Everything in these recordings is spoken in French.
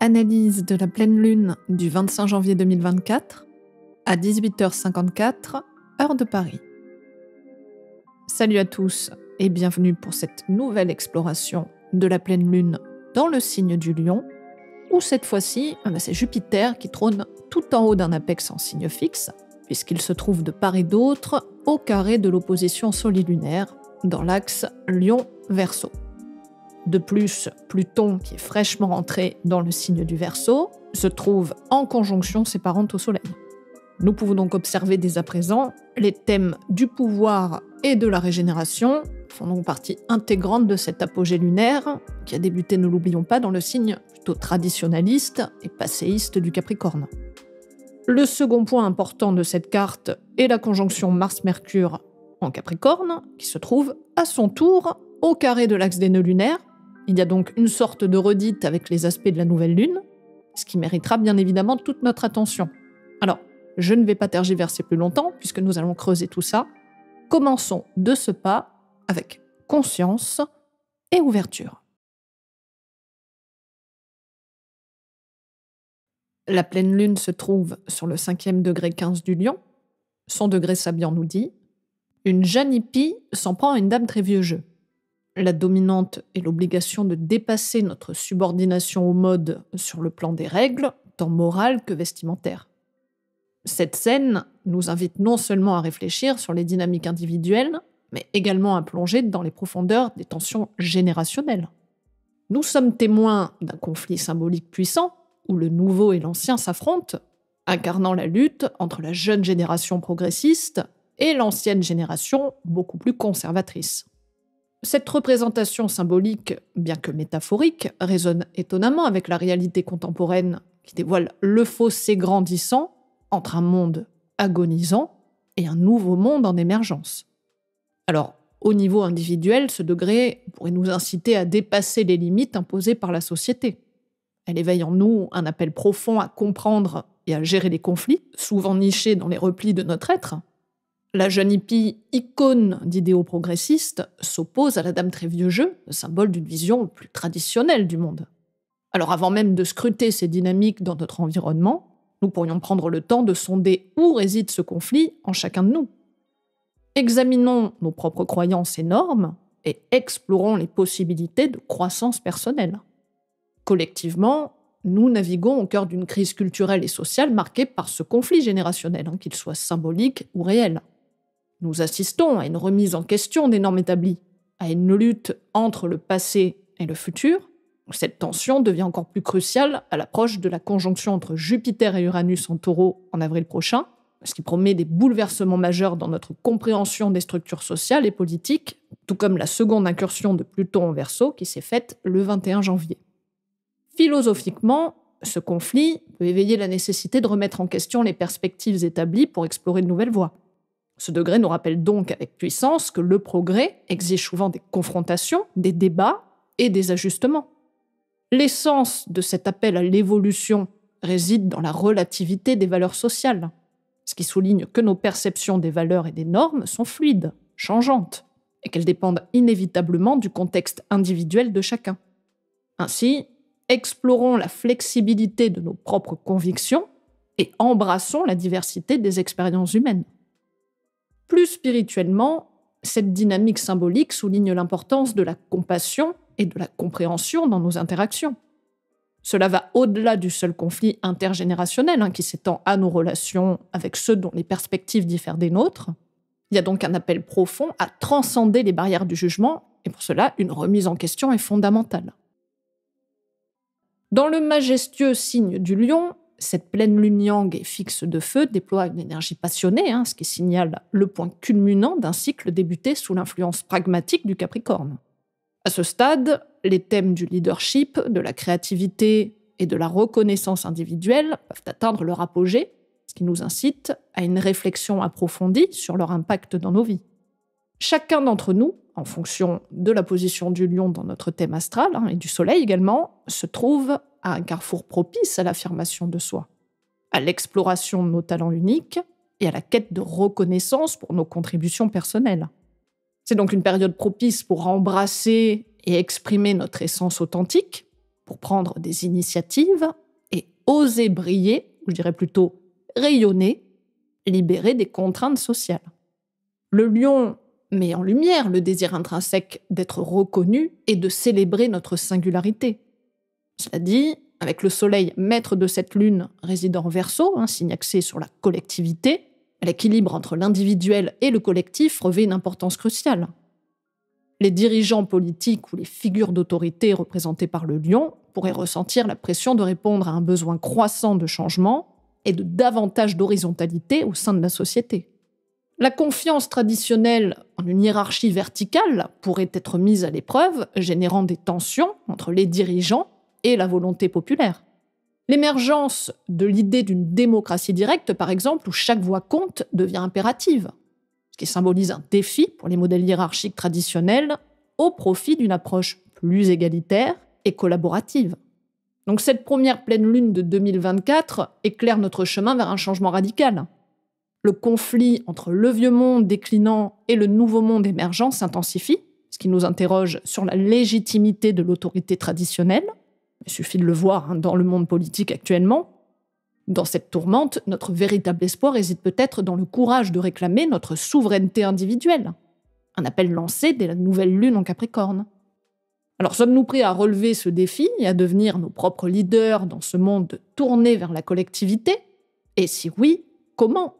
Analyse de la pleine lune du 25 janvier 2024 à 18h54, heure de Paris. Salut à tous et bienvenue pour cette nouvelle exploration de la pleine lune dans le signe du Lion, où cette fois-ci, c'est Jupiter qui trône tout en haut d'un apex en signe fixe, puisqu'il se trouve de part et d'autre au carré de l'opposition solilunaire dans l'axe Lion-Verseau. De plus, Pluton, qui est fraîchement rentré dans le signe du Verseau, se trouve en conjonction séparante au Soleil. Nous pouvons donc observer dès à présent les thèmes du pouvoir et de la régénération font donc partie intégrante de cet apogée lunaire qui a débuté, ne l'oublions pas, dans le signe plutôt traditionnaliste et passéiste du Capricorne. Le second point important de cette carte est la conjonction Mars-Mercure en Capricorne, qui se trouve à son tour au carré de l'axe des nœuds lunaires. Il y a donc une sorte de redite avec les aspects de la nouvelle lune, ce qui méritera bien évidemment toute notre attention. Alors, je ne vais pas tergiverser plus longtemps, puisque nous allons creuser tout ça. Commençons de ce pas avec conscience et ouverture. La pleine lune se trouve sur le 5e degré 15 du Lion. Son degré sabian nous dit « Une jeune hippie s'en prend à une dame très vieux jeu ». La dominante est l'obligation de dépasser notre subordination au mode sur le plan des règles, tant morales que vestimentaires. Cette scène nous invite non seulement à réfléchir sur les dynamiques individuelles, mais également à plonger dans les profondeurs des tensions générationnelles. Nous sommes témoins d'un conflit symbolique puissant, où le nouveau et l'ancien s'affrontent, incarnant la lutte entre la jeune génération progressiste et l'ancienne génération beaucoup plus conservatrice. Cette représentation symbolique, bien que métaphorique, résonne étonnamment avec la réalité contemporaine qui dévoile le fossé grandissant entre un monde agonisant et un nouveau monde en émergence. Alors, au niveau individuel, ce degré pourrait nous inciter à dépasser les limites imposées par la société. Elle éveille en nous un appel profond à comprendre et à gérer les conflits, souvent nichés dans les replis de notre être. La jeune hippie, icône d'idéaux progressistes, s'oppose à la dame très vieux jeu, le symbole d'une vision plus traditionnelle du monde. Alors avant même de scruter ces dynamiques dans notre environnement, nous pourrions prendre le temps de sonder où réside ce conflit en chacun de nous. Examinons nos propres croyances et normes et explorons les possibilités de croissance personnelle. Collectivement, nous naviguons au cœur d'une crise culturelle et sociale marquée par ce conflit générationnel, qu'il soit symbolique ou réel. Nous assistons à une remise en question des normes établies, à une lutte entre le passé et le futur. Cette tension devient encore plus cruciale à l'approche de la conjonction entre Jupiter et Uranus en Taureau en avril prochain, ce qui promet des bouleversements majeurs dans notre compréhension des structures sociales et politiques, tout comme la seconde incursion de Pluton en Verseau qui s'est faite le 21 janvier. Philosophiquement, ce conflit peut éveiller la nécessité de remettre en question les perspectives établies pour explorer de nouvelles voies. Ce degré nous rappelle donc avec puissance que le progrès exige souvent des confrontations, des débats et des ajustements. L'essence de cet appel à l'évolution réside dans la relativité des valeurs sociales, ce qui souligne que nos perceptions des valeurs et des normes sont fluides, changeantes, et qu'elles dépendent inévitablement du contexte individuel de chacun. Ainsi, explorons la flexibilité de nos propres convictions et embrassons la diversité des expériences humaines. Plus spirituellement, cette dynamique symbolique souligne l'importance de la compassion et de la compréhension dans nos interactions. Cela va au-delà du seul conflit intergénérationnel qui s'étend à nos relations avec ceux dont les perspectives diffèrent des nôtres. Il y a donc un appel profond à transcender les barrières du jugement, et pour cela, une remise en question est fondamentale. Dans le majestueux signe du Lion, cette pleine lune yang et fixe de feu déploie une énergie passionnée, ce qui signale le point culminant d'un cycle débuté sous l'influence pragmatique du Capricorne. À ce stade, les thèmes du leadership, de la créativité et de la reconnaissance individuelle peuvent atteindre leur apogée, ce qui nous incite à une réflexion approfondie sur leur impact dans nos vies. Chacun d'entre nous, en fonction de la position du Lion dans notre thème astral, et du Soleil également, se trouve à un carrefour propice à l'affirmation de soi, à l'exploration de nos talents uniques et à la quête de reconnaissance pour nos contributions personnelles. C'est donc une période propice pour embrasser et exprimer notre essence authentique, pour prendre des initiatives et oser briller, ou je dirais plutôt rayonner, libérer des contraintes sociales. Le lion met en lumière le désir intrinsèque d'être reconnu et de célébrer notre singularité. Cela dit, avec le soleil maître de cette lune résidant en Verseau, signe axé sur la collectivité, l'équilibre entre l'individuel et le collectif revêt une importance cruciale. Les dirigeants politiques ou les figures d'autorité représentées par le lion pourraient ressentir la pression de répondre à un besoin croissant de changement et de davantage d'horizontalité au sein de la société. La confiance traditionnelle en une hiérarchie verticale pourrait être mise à l'épreuve, générant des tensions entre les dirigeants et la volonté populaire. L'émergence de l'idée d'une démocratie directe, par exemple, où chaque voix compte, devient impérative, ce qui symbolise un défi pour les modèles hiérarchiques traditionnels au profit d'une approche plus égalitaire et collaborative. Donc cette première pleine lune de 2024 éclaire notre chemin vers un changement radical. Le conflit entre le vieux monde déclinant et le nouveau monde émergent s'intensifie, ce qui nous interroge sur la légitimité de l'autorité traditionnelle. Il suffit de le voir dans le monde politique actuellement. Dans cette tourmente, notre véritable espoir réside peut-être dans le courage de réclamer notre souveraineté individuelle. Un appel lancé dès la nouvelle lune en Capricorne. Alors sommes-nous prêts à relever ce défi et à devenir nos propres leaders dans ce monde tourné vers la collectivité? Et si oui, comment?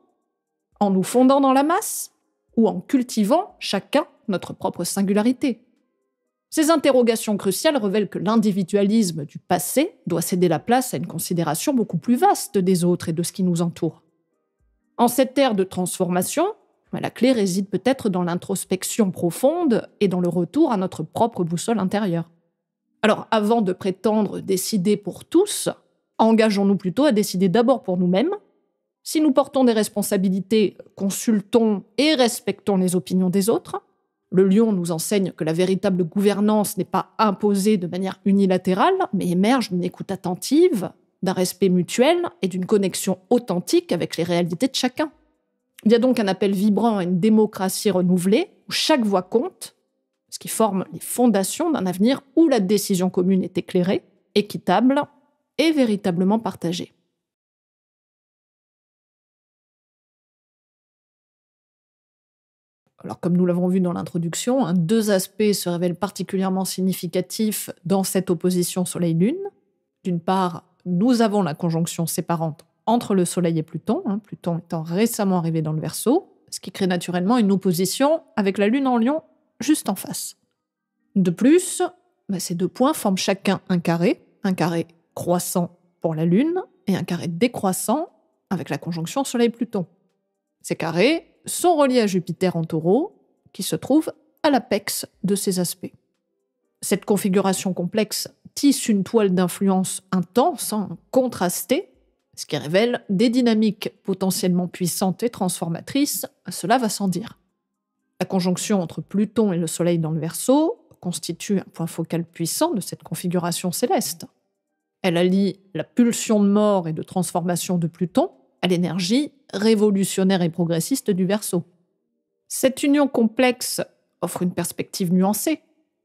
En nous fondant dans la masse ou en cultivant chacun notre propre singularité? Ces interrogations cruciales révèlent que l'individualisme du passé doit céder la place à une considération beaucoup plus vaste des autres et de ce qui nous entoure. En cette ère de transformation, la clé réside peut-être dans l'introspection profonde et dans le retour à notre propre boussole intérieure. Alors, avant de prétendre décider pour tous, engageons-nous plutôt à décider d'abord pour nous-mêmes. Si nous portons des responsabilités, consultons et respectons les opinions des autres. Le lion nous enseigne que la véritable gouvernance n'est pas imposée de manière unilatérale, mais émerge d'une écoute attentive, d'un respect mutuel et d'une connexion authentique avec les réalités de chacun. Il y a donc un appel vibrant à une démocratie renouvelée, où chaque voix compte, ce qui forme les fondations d'un avenir où la décision commune est éclairée, équitable et véritablement partagée. Alors, comme nous l'avons vu dans l'introduction, deux aspects se révèlent particulièrement significatifs dans cette opposition Soleil-Lune. D'une part, nous avons la conjonction séparante entre le Soleil et Pluton, Pluton étant récemment arrivé dans le Verseau, ce qui crée naturellement une opposition avec la Lune en Lion juste en face. De plus, ces deux points forment chacun un carré croissant pour la Lune et un carré décroissant avec la conjonction Soleil-Pluton. Ces carrés sont reliés à Jupiter en Taureau, qui se trouve à l'apex de ces aspects. Cette configuration complexe tisse une toile d'influence intense, contrastée, ce qui révèle des dynamiques potentiellement puissantes et transformatrices, cela va sans dire. La conjonction entre Pluton et le Soleil dans le Verseau constitue un point focal puissant de cette configuration céleste. Elle allie la pulsion de mort et de transformation de Pluton à l'énergie révolutionnaire et progressiste du Verseau. Cette union complexe offre une perspective nuancée,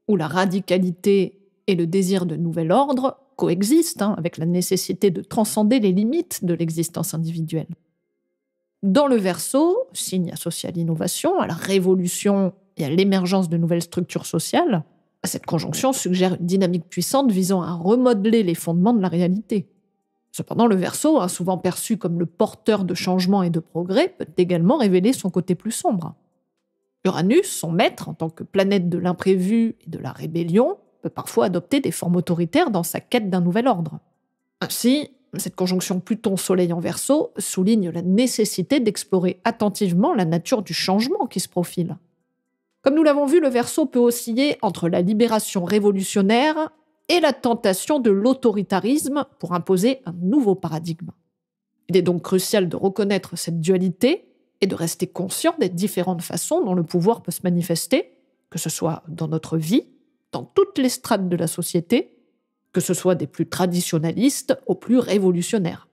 où la radicalité et le désir de nouvel ordre coexistent avec la nécessité de transcender les limites de l'existence individuelle. Dans le Verseau, signe associé à l'innovation, à la révolution et à l'émergence de nouvelles structures sociales, cette conjonction suggère une dynamique puissante visant à remodeler les fondements de la réalité. Cependant, le Verseau, souvent perçu comme le porteur de changement et de progrès, peut également révéler son côté plus sombre. Uranus, son maître en tant que planète de l'imprévu et de la rébellion, peut parfois adopter des formes autoritaires dans sa quête d'un nouvel ordre. Ainsi, cette conjonction Pluton-Soleil en Verseau souligne la nécessité d'explorer attentivement la nature du changement qui se profile. Comme nous l'avons vu, le Verseau peut osciller entre la libération révolutionnaire et la tentation de l'autoritarisme pour imposer un nouveau paradigme. Il est donc crucial de reconnaître cette dualité et de rester conscient des différentes façons dont le pouvoir peut se manifester, que ce soit dans notre vie, dans toutes les strates de la société, que ce soit des plus traditionnalistes aux plus révolutionnaires.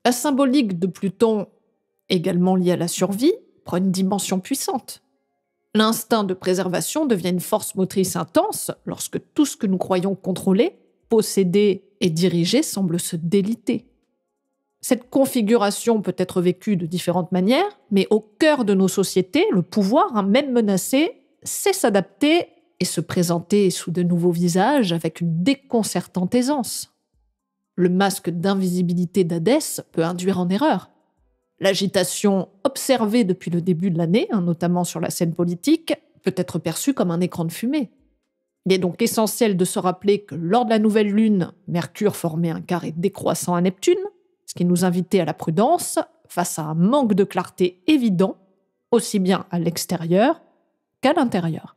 La symbolique de Pluton, également liée à la survie, prend une dimension puissante. L'instinct de préservation devient une force motrice intense lorsque tout ce que nous croyons contrôler posséder et diriger semble se déliter. Cette configuration peut être vécue de différentes manières, mais au cœur de nos sociétés, le pouvoir, même menacé, sait s'adapter et se présenter sous de nouveaux visages avec une déconcertante aisance. Le masque d'invisibilité d'Hadès peut induire en erreur. L'agitation observée depuis le début de l'année, notamment sur la scène politique, peut être perçue comme un écran de fumée. Il est donc essentiel de se rappeler que lors de la nouvelle lune, Mercure formait un carré décroissant à Neptune, ce qui nous invitait à la prudence face à un manque de clarté évident, aussi bien à l'extérieur qu'à l'intérieur.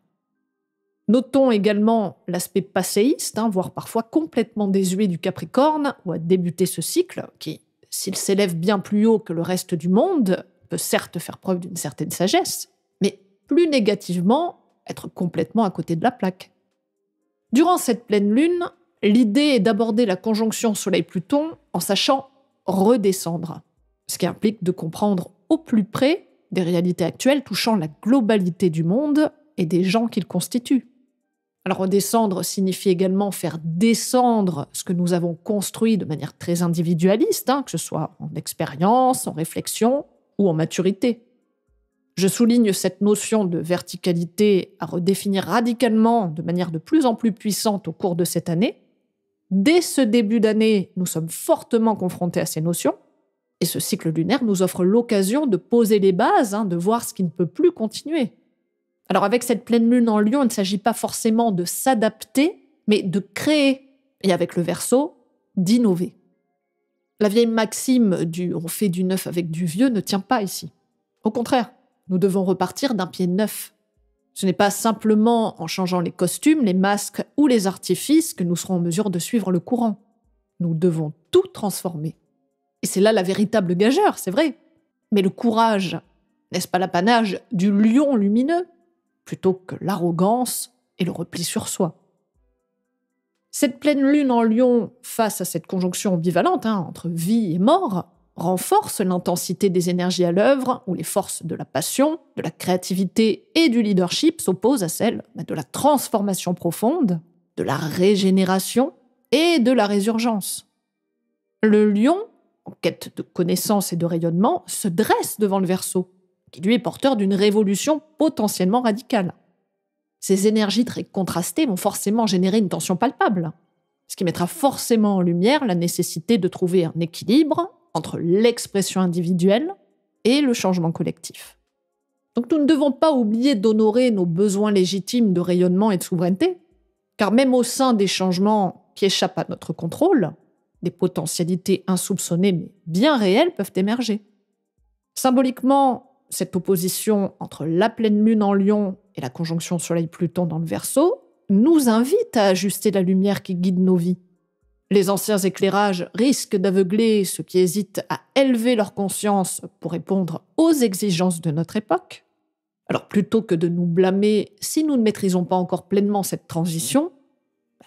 Notons également l'aspect passéiste, voire parfois complètement désuet du Capricorne, où a débuté ce cycle, qui, s'il s'élève bien plus haut que le reste du monde, peut certes faire preuve d'une certaine sagesse, mais plus négativement, être complètement à côté de la plaque. Durant cette pleine lune, l'idée est d'aborder la conjonction Soleil-Pluton en sachant redescendre, ce qui implique de comprendre au plus près des réalités actuelles touchant la globalité du monde et des gens qu'il constitue. Alors redescendre signifie également faire descendre ce que nous avons construit de manière très individualiste, que ce soit en expérience, en réflexion ou en maturité. Je souligne cette notion de verticalité à redéfinir radicalement de manière de plus en plus puissante au cours de cette année. Dès ce début d'année, nous sommes fortement confrontés à ces notions, et ce cycle lunaire nous offre l'occasion de poser les bases, de voir ce qui ne peut plus continuer. Alors avec cette pleine lune en Lion, il ne s'agit pas forcément de s'adapter, mais de créer, et avec le Verseau, d'innover. La vieille maxime du « on fait du neuf avec du vieux » ne tient pas ici. Au contraire, nous devons repartir d'un pied neuf. Ce n'est pas simplement en changeant les costumes, les masques ou les artifices que nous serons en mesure de suivre le courant. Nous devons tout transformer. Et c'est là la véritable gageure, c'est vrai. Mais le courage, n'est-ce pas l'apanage du lion lumineux, plutôt que l'arrogance et le repli sur soi? Cette pleine lune en Lion, face à cette conjonction ambivalente entre vie et mort, renforce l'intensité des énergies à l'œuvre, où les forces de la passion, de la créativité et du leadership s'opposent à celles de la transformation profonde, de la régénération et de la résurgence. Le lion, en quête de connaissance et de rayonnement, se dresse devant le Verseau, qui lui est porteur d'une révolution potentiellement radicale. Ces énergies très contrastées vont forcément générer une tension palpable, ce qui mettra forcément en lumière la nécessité de trouver un équilibre entre l'expression individuelle et le changement collectif. Donc nous ne devons pas oublier d'honorer nos besoins légitimes de rayonnement et de souveraineté, car même au sein des changements qui échappent à notre contrôle, des potentialités insoupçonnées mais bien réelles peuvent émerger. Symboliquement, cette opposition entre la pleine lune en Lion et la conjonction Soleil-Pluton dans le Verseau nous invite à ajuster la lumière qui guide nos vies. Les anciens éclairages risquent d'aveugler ceux qui hésitent à élever leur conscience pour répondre aux exigences de notre époque. Alors plutôt que de nous blâmer si nous ne maîtrisons pas encore pleinement cette transition,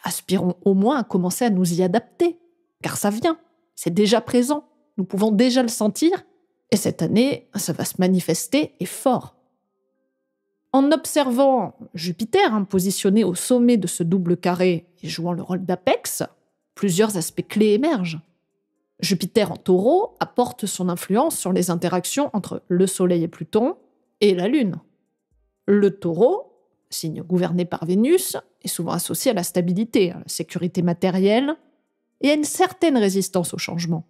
aspirons au moins à commencer à nous y adapter, car ça vient, c'est déjà présent, nous pouvons déjà le sentir, et cette année, ça va se manifester et fort. En observant Jupiter positionné au sommet de ce double carré et jouant le rôle d'apex, plusieurs aspects clés émergent. Jupiter en Taureau apporte son influence sur les interactions entre le Soleil et Pluton et la Lune. Le Taureau, signe gouverné par Vénus, est souvent associé à la stabilité, à la sécurité matérielle et à une certaine résistance au changement.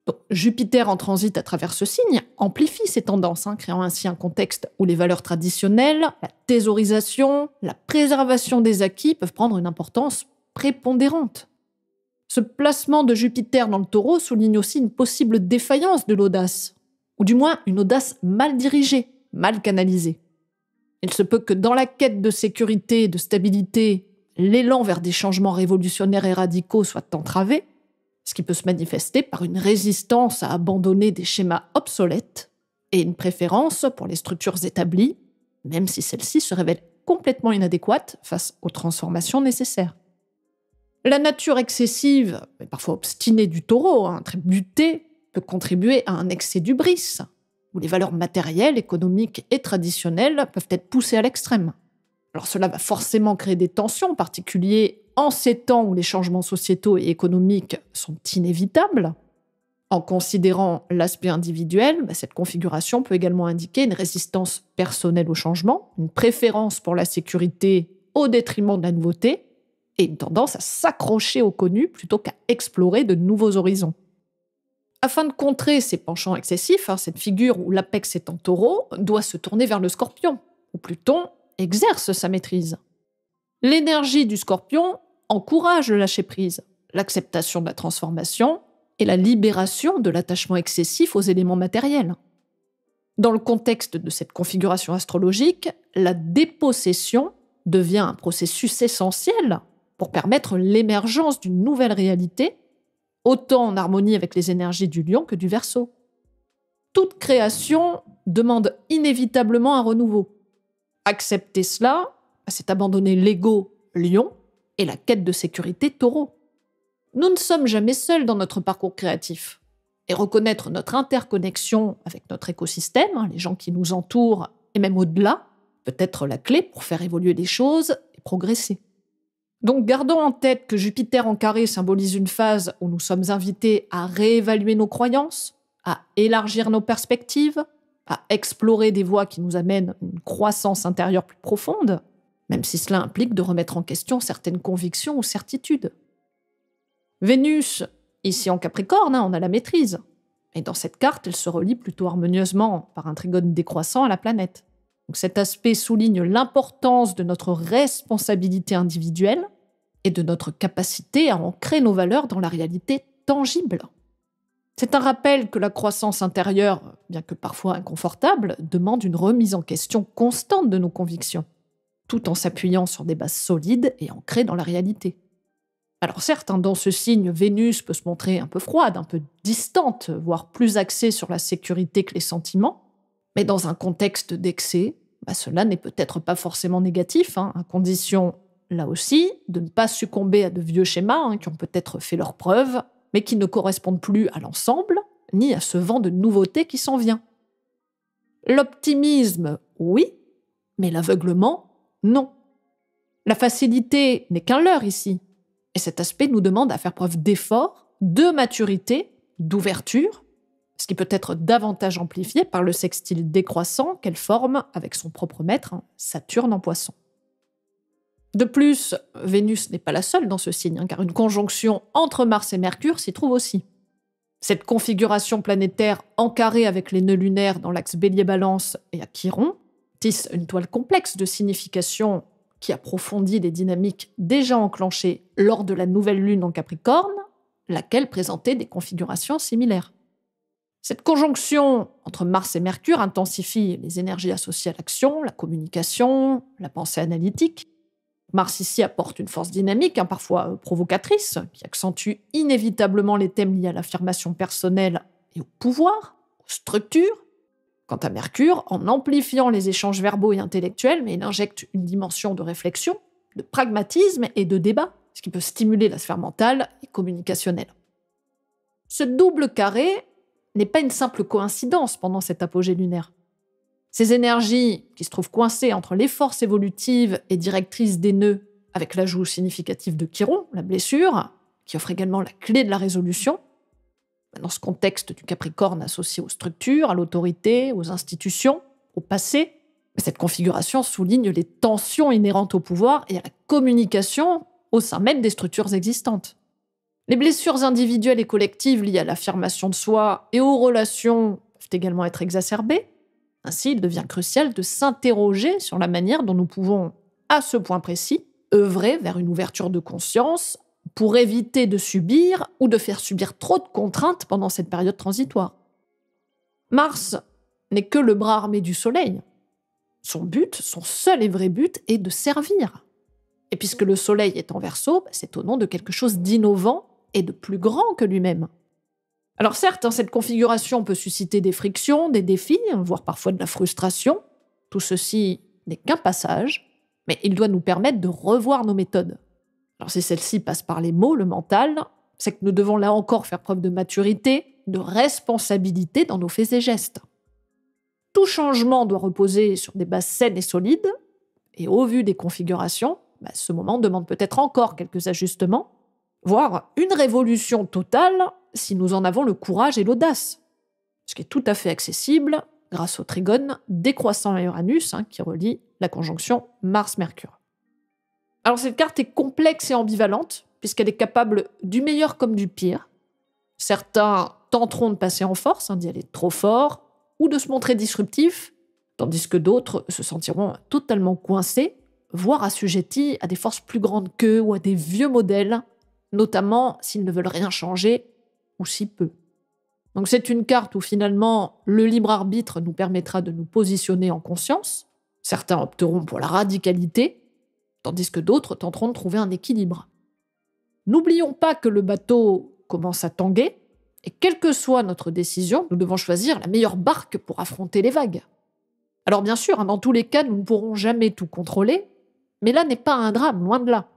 Donc, Jupiter en transit à travers ce signe amplifie ces tendances, créant ainsi un contexte où les valeurs traditionnelles, la thésaurisation, la préservation des acquis peuvent prendre une importance prépondérante. Ce placement de Jupiter dans le Taureau souligne aussi une possible défaillance de l'audace, ou du moins une audace mal dirigée, mal canalisée. Il se peut que dans la quête de sécurité et de stabilité, l'élan vers des changements révolutionnaires et radicaux soit entravé, ce qui peut se manifester par une résistance à abandonner des schémas obsolètes et une préférence pour les structures établies, même si celles-ci se révèlent complètement inadéquates face aux transformations nécessaires. La nature excessive, mais parfois obstinée du Taureau, très butée, peut contribuer à un excès d'hubris, où les valeurs matérielles, économiques et traditionnelles peuvent être poussées à l'extrême. Alors cela va forcément créer des tensions, en particulier en ces temps où les changements sociétaux et économiques sont inévitables. En considérant l'aspect individuel, cette configuration peut également indiquer une résistance personnelle au changement, une préférence pour la sécurité au détriment de la nouveauté, et une tendance à s'accrocher au connu plutôt qu'à explorer de nouveaux horizons. Afin de contrer ces penchants excessifs, cette figure où l'apex est en taureau doit se tourner vers le scorpion, où Pluton exerce sa maîtrise. L'énergie du scorpion encourage le lâcher-prise, l'acceptation de la transformation et la libération de l'attachement excessif aux éléments matériels. Dans le contexte de cette configuration astrologique, la dépossession devient un processus essentiel pour permettre l'émergence d'une nouvelle réalité, autant en harmonie avec les énergies du Lion que du Verseau. Toute création demande inévitablement un renouveau. Accepter cela, c'est abandonner l'ego Lion et la quête de sécurité Taureau. Nous ne sommes jamais seuls dans notre parcours créatif. Et reconnaître notre interconnexion avec notre écosystème, les gens qui nous entourent et même au-delà, peut être la clé pour faire évoluer les choses et progresser. Donc gardons en tête que Jupiter en carré symbolise une phase où nous sommes invités à réévaluer nos croyances, à élargir nos perspectives, à explorer des voies qui nous amènent une croissance intérieure plus profonde, même si cela implique de remettre en question certaines convictions ou certitudes. Vénus, ici en Capricorne, on a la maîtrise. Et dans cette carte, elle se relie plutôt harmonieusement par un trigone décroissant à la planète. Donc cet aspect souligne l'importance de notre responsabilité individuelle et de notre capacité à ancrer nos valeurs dans la réalité tangible. C'est un rappel que la croissance intérieure, bien que parfois inconfortable, demande une remise en question constante de nos convictions, tout en s'appuyant sur des bases solides et ancrées dans la réalité. Alors certes, dans ce signe, Vénus peut se montrer un peu froide, un peu distante, voire plus axée sur la sécurité que les sentiments, mais dans un contexte d'excès, cela n'est peut-être pas forcément négatif, à condition, là aussi, de ne pas succomber à de vieux schémas qui ont peut-être fait leurs preuves, mais qui ne correspondent plus à l'ensemble, ni à ce vent de nouveauté qui s'en vient. L'optimisme, oui, mais l'aveuglement, non. La facilité n'est qu'un leurre ici, et cet aspect nous demande à faire preuve d'effort, de maturité, d'ouverture, ce qui peut être davantage amplifié par le sextile décroissant qu'elle forme avec son propre maître, Saturne en Poisson. De plus, Vénus n'est pas la seule dans ce signe, car une conjonction entre Mars et Mercure s'y trouve aussi. Cette configuration planétaire en carré avec les nœuds lunaires dans l'axe Bélier-Balance et à Chiron tisse une toile complexe de signification qui approfondit les dynamiques déjà enclenchées lors de la nouvelle lune en Capricorne, laquelle présentait des configurations similaires. Cette conjonction entre Mars et Mercure intensifie les énergies associées à l'action, la communication, la pensée analytique. Mars ici apporte une force dynamique, parfois provocatrice, qui accentue inévitablement les thèmes liés à l'affirmation personnelle et au pouvoir, aux structures. Quant à Mercure, en amplifiant les échanges verbaux et intellectuels, il injecte une dimension de réflexion, de pragmatisme et de débat, ce qui peut stimuler la sphère mentale et communicationnelle. Ce double carré n'est pas une simple coïncidence pendant cet apogée lunaire. Ces énergies, qui se trouvent coincées entre les forces évolutives et directrices des nœuds, avec l'ajout significatif de Chiron, la blessure, qui offre également la clé de la résolution, dans ce contexte du Capricorne associé aux structures, à l'autorité, aux institutions, au passé, cette configuration souligne les tensions inhérentes au pouvoir et à la communication au sein même des structures existantes. Les blessures individuelles et collectives liées à l'affirmation de soi et aux relations peuvent également être exacerbées. Ainsi, il devient crucial de s'interroger sur la manière dont nous pouvons, à ce point précis, œuvrer vers une ouverture de conscience pour éviter de subir ou de faire subir trop de contraintes pendant cette période transitoire. Mars n'est que le bras armé du Soleil. Son but, son seul et vrai but, est de servir. Et puisque le Soleil est en Verseau, c'est au nom de quelque chose d'innovant et de plus grand que lui-même. Alors certes, cette configuration peut susciter des frictions, des défis, voire parfois de la frustration. Tout ceci n'est qu'un passage, mais il doit nous permettre de revoir nos méthodes. Alors si celle-ci passe par les mots, le mental, c'est que nous devons là encore faire preuve de maturité, de responsabilité dans nos faits et gestes. Tout changement doit reposer sur des bases saines et solides, et au vu des configurations, ce moment demande peut-être encore quelques ajustements, voire une révolution totale si nous en avons le courage et l'audace. Ce qui est tout à fait accessible grâce au trigone décroissant à Uranus qui relie la conjonction Mars-Mercure. Alors cette carte est complexe et ambivalente puisqu'elle est capable du meilleur comme du pire. Certains tenteront de passer en force, d'y aller trop fort, ou de se montrer disruptifs, tandis que d'autres se sentiront totalement coincés, voire assujettis à des forces plus grandes qu'eux ou à des vieux modèles, notamment s'ils ne veulent rien changer, ou si peu. Donc c'est une carte où finalement le libre arbitre nous permettra de nous positionner en conscience. Certains opteront pour la radicalité, tandis que d'autres tenteront de trouver un équilibre. N'oublions pas que le bateau commence à tanguer, et quelle que soit notre décision, nous devons choisir la meilleure barque pour affronter les vagues. Alors bien sûr, dans tous les cas, nous ne pourrons jamais tout contrôler, mais là n'est pas un drame, loin de là.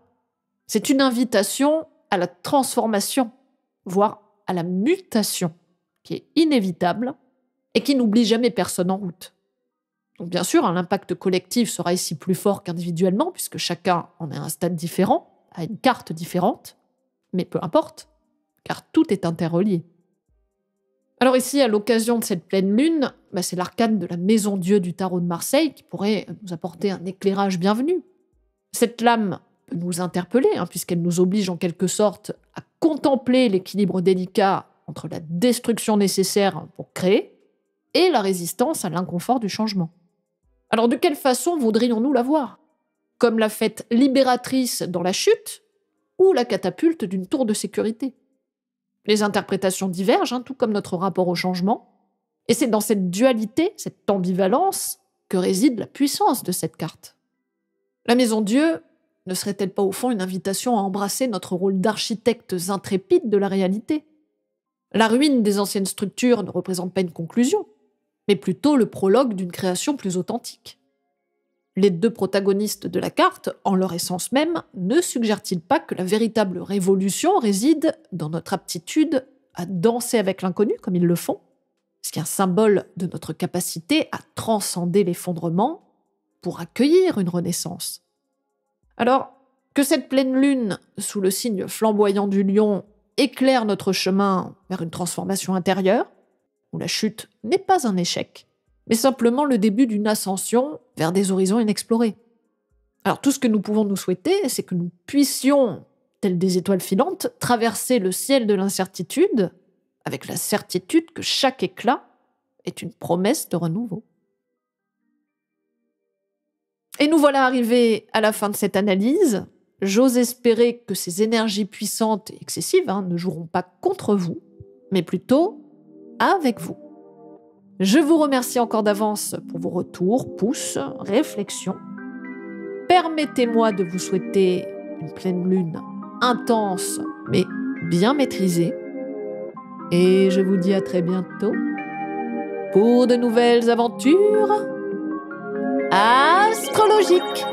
C'est une invitation à la transformation, voire à la mutation, qui est inévitable et qui n'oublie jamais personne en route. Donc bien sûr, l'impact collectif sera ici plus fort qu'individuellement, puisque chacun en est à un stade différent, a une carte différente, mais peu importe, car tout est interrelié. Alors ici, à l'occasion de cette pleine lune, c'est l'arcane de la Maison Dieu du tarot de Marseille qui pourrait nous apporter un éclairage bienvenu. Cette lame peut nous interpeller, puisqu'elle nous oblige en quelque sorte à contempler l'équilibre délicat entre la destruction nécessaire pour créer et la résistance à l'inconfort du changement. Alors de quelle façon voudrions-nous la voir ? Comme la fête libératrice dans la chute ou la catapulte d'une tour de sécurité ? Les interprétations divergent, tout comme notre rapport au changement, et c'est dans cette dualité, cette ambivalence, que réside la puissance de cette carte. La Maison Dieu ne serait-elle pas au fond une invitation à embrasser notre rôle d'architectes intrépides de la réalité ? La ruine des anciennes structures ne représente pas une conclusion, mais plutôt le prologue d'une création plus authentique. Les deux protagonistes de la carte, en leur essence même, ne suggèrent-ils pas que la véritable révolution réside dans notre aptitude à danser avec l'inconnu comme ils le font, ce qui est un symbole de notre capacité à transcender l'effondrement pour accueillir une renaissance. Alors, que cette pleine lune, sous le signe flamboyant du lion, éclaire notre chemin vers une transformation intérieure, où la chute n'est pas un échec, mais simplement le début d'une ascension vers des horizons inexplorés. Alors tout ce que nous pouvons nous souhaiter, c'est que nous puissions, telles des étoiles filantes, traverser le ciel de l'incertitude, avec la certitude que chaque éclat est une promesse de renouveau. Et nous voilà arrivés à la fin de cette analyse. J'ose espérer que ces énergies puissantes et excessives ne joueront pas contre vous, mais plutôt avec vous. Je vous remercie encore d'avance pour vos retours, pouces, réflexions. Permettez-moi de vous souhaiter une pleine lune intense, mais bien maîtrisée. Et je vous dis à très bientôt pour de nouvelles aventures astrologiques.